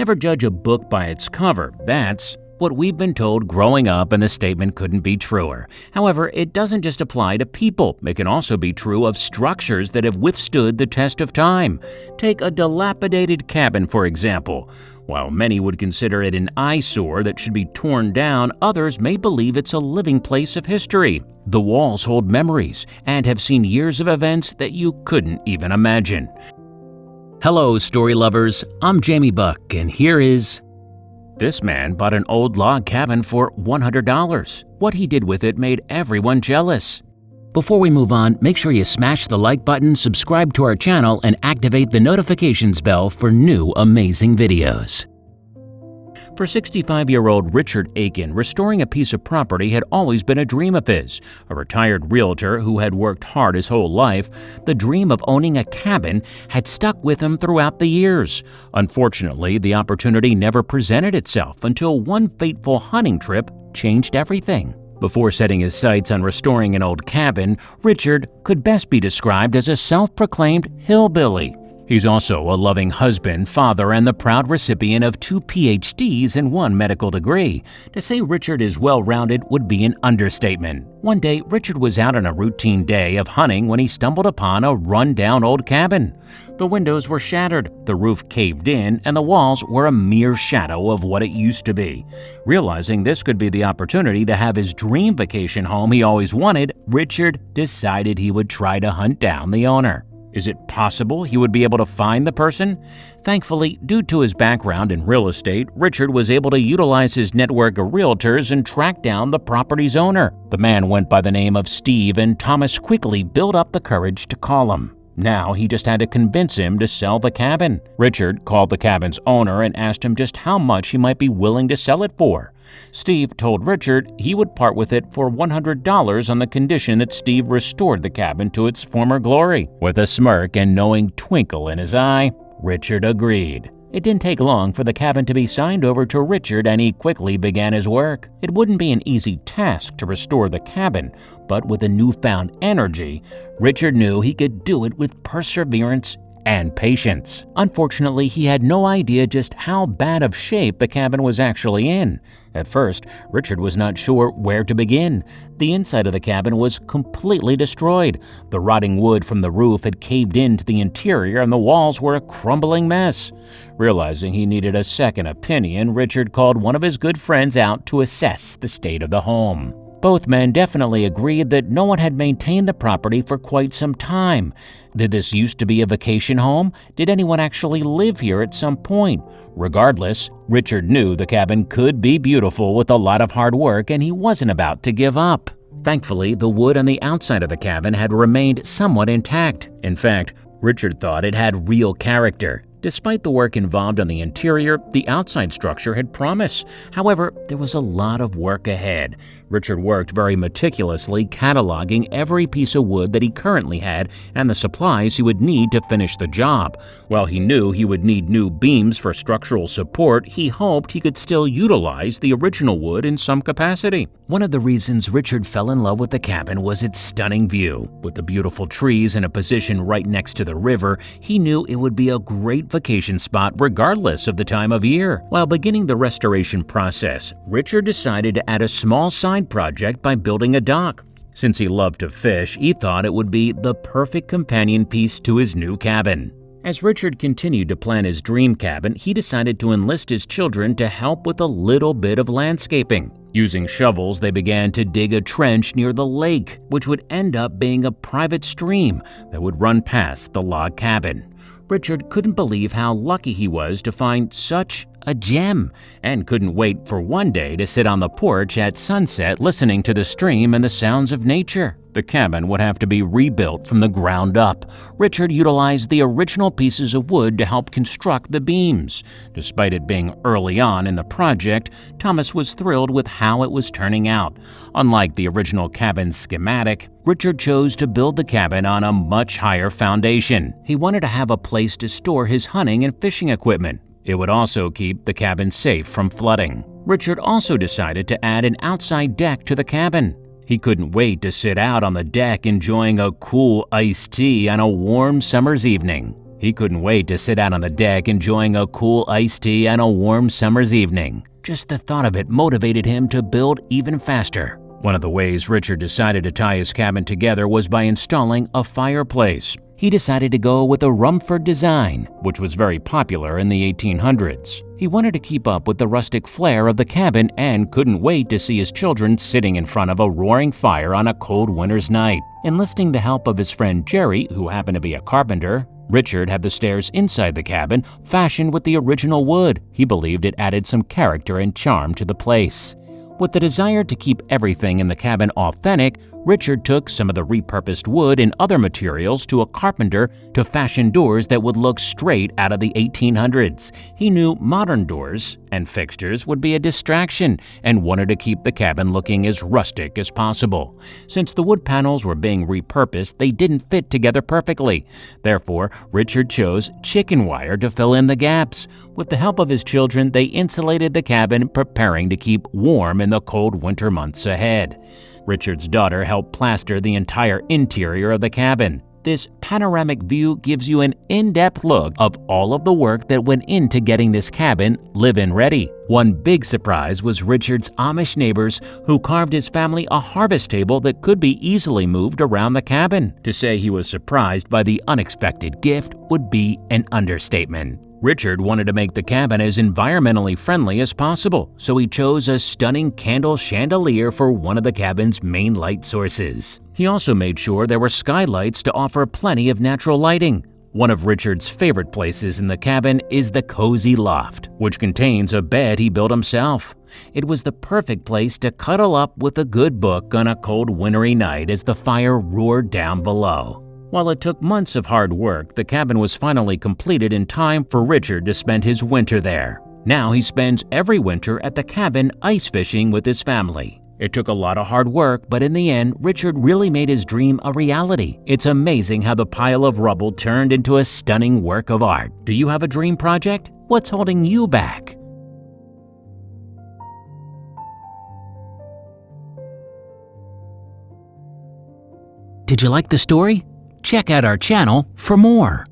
Never judge a book by its cover. That's what we've been told growing up, and the statement couldn't be truer. However, it doesn't just apply to people. It can also be true of structures that have withstood the test of time. Take a dilapidated cabin, for example. While many would consider it an eyesore that should be torn down, others may believe it's a living place of history. The walls hold memories and have seen years of events that you couldn't even imagine. Hello, story lovers. I'm Jamie Buck, and here is... This man bought an old log cabin for $100. What he did with it made everyone jealous. Before we move on, make sure you smash the like button, subscribe to our channel, and activate the notifications bell for new amazing videos. For 65-year-old Richard Aiken, restoring a piece of property had always been a dream of his. A retired realtor who had worked hard his whole life, the dream of owning a cabin had stuck with him throughout the years. Unfortunately, the opportunity never presented itself until one fateful hunting trip changed everything. Before setting his sights on restoring an old cabin, Richard could best be described as a self-proclaimed hillbilly. He's also a loving husband, father, and the proud recipient of 2 PhDs and 1 medical degree. To say Richard is well-rounded would be an understatement. One day, Richard was out on a routine day of hunting when he stumbled upon a run-down old cabin. The windows were shattered, the roof caved in, and the walls were a mere shadow of what it used to be. Realizing this could be the opportunity to have his dream vacation home he always wanted, Richard decided he would try to hunt down the owner. Is it possible he would be able to find the person? Thankfully, due to his background in real estate, Richard was able to utilize his network of realtors and track down the property's owner. The man went by the name of Steve, and Thomas quickly built up the courage to call him. Now he just had to convince him to sell the cabin. Richard called the cabin's owner and asked him just how much he might be willing to sell it for. Steve told Richard he would part with it for $100 on the condition that Steve restored the cabin to its former glory. With a smirk and knowing twinkle in his eye, Richard agreed. It didn't take long for the cabin to be signed over to Richard, and he quickly began his work. It wouldn't be an easy task to restore the cabin, but with a newfound energy, Richard knew he could do it with perseverance and patience. Unfortunately, he had no idea just how bad of shape the cabin was actually in. At first, Richard was not sure where to begin. The inside of the cabin was completely destroyed. The rotting wood from the roof had caved into the interior, and the walls were a crumbling mess. Realizing he needed a second opinion, Richard called one of his good friends out to assess the state of the home. Both men definitely agreed that no one had maintained the property for quite some time. Did this used to be a vacation home? Did anyone actually live here at some point? Regardless, Richard knew the cabin could be beautiful with a lot of hard work, and he wasn't about to give up. Thankfully, the wood on the outside of the cabin had remained somewhat intact. In fact, Richard thought it had real character. Despite the work involved on the interior, the outside structure had promise. However, there was a lot of work ahead. Richard worked very meticulously, cataloging every piece of wood that he currently had and the supplies he would need to finish the job. While he knew he would need new beams for structural support, he hoped he could still utilize the original wood in some capacity. One of the reasons Richard fell in love with the cabin was its stunning view. With the beautiful trees in a position right next to the river, he knew it would be a great vacation spot regardless of the time of year. While beginning the restoration process, Richard decided to add a small side project by building a dock. Since he loved to fish, he thought it would be the perfect companion piece to his new cabin. As Richard continued to plan his dream cabin, he decided to enlist his children to help with a little bit of landscaping. Using shovels, they began to dig a trench near the lake, which would end up being a private stream that would run past the log cabin. Richard couldn't believe how lucky he was to find such a gem, and couldn't wait for one day to sit on the porch at sunset listening to the stream and the sounds of nature. The cabin would have to be rebuilt from the ground up. Richard utilized the original pieces of wood to help construct the beams. Despite it being early on in the project, Thomas was thrilled with how it was turning out. Unlike the original cabin schematic, Richard chose to build the cabin on a much higher foundation. He wanted to have a place to store his hunting and fishing equipment. It would also keep the cabin safe from flooding. Richard also decided to add an outside deck to the cabin. He couldn't wait to sit out on the deck enjoying a cool iced tea on a warm summer's evening. He couldn't wait to sit out on the deck enjoying a cool iced tea on a warm summer's evening. Just the thought of it motivated him to build even faster. One of the ways Richard decided to tie his cabin together was by installing a fireplace. He decided to go with a Rumford design, which was very popular in the 1800s. He wanted to keep up with the rustic flair of the cabin and couldn't wait to see his children sitting in front of a roaring fire on a cold winter's night. Enlisting the help of his friend Jerry, who happened to be a carpenter, Richard had the stairs inside the cabin fashioned with the original wood. He believed it added some character and charm to the place. With the desire to keep everything in the cabin authentic, Richard took some of the repurposed wood and other materials to a carpenter to fashion doors that would look straight out of the 1800s. He knew modern doors and fixtures would be a distraction and wanted to keep the cabin looking as rustic as possible. Since the wood panels were being repurposed, they didn't fit together perfectly. Therefore, Richard chose chicken wire to fill in the gaps. With the help of his children, they insulated the cabin, preparing to keep warm in the cold winter months ahead. Richard's daughter helped plaster the entire interior of the cabin. This panoramic view gives you an in-depth look of all of the work that went into getting this cabin live-in ready. One big surprise was Richard's Amish neighbors, who carved his family a harvest table that could be easily moved around the cabin. To say he was surprised by the unexpected gift would be an understatement. Richard wanted to make the cabin as environmentally friendly as possible, so he chose a stunning candle chandelier for one of the cabin's main light sources. He also made sure there were skylights to offer plenty of natural lighting. One of Richard's favorite places in the cabin is the cozy loft, which contains a bed he built himself. It was the perfect place to cuddle up with a good book on a cold wintry night as the fire roared down below. While it took months of hard work, the cabin was finally completed in time for Richard to spend his winter there. Now he spends every winter at the cabin ice fishing with his family. It took a lot of hard work, but in the end, Richard really made his dream a reality. It's amazing how the pile of rubble turned into a stunning work of art. Do you have a dream project? What's holding you back? Did you like the story? Check out our channel for more.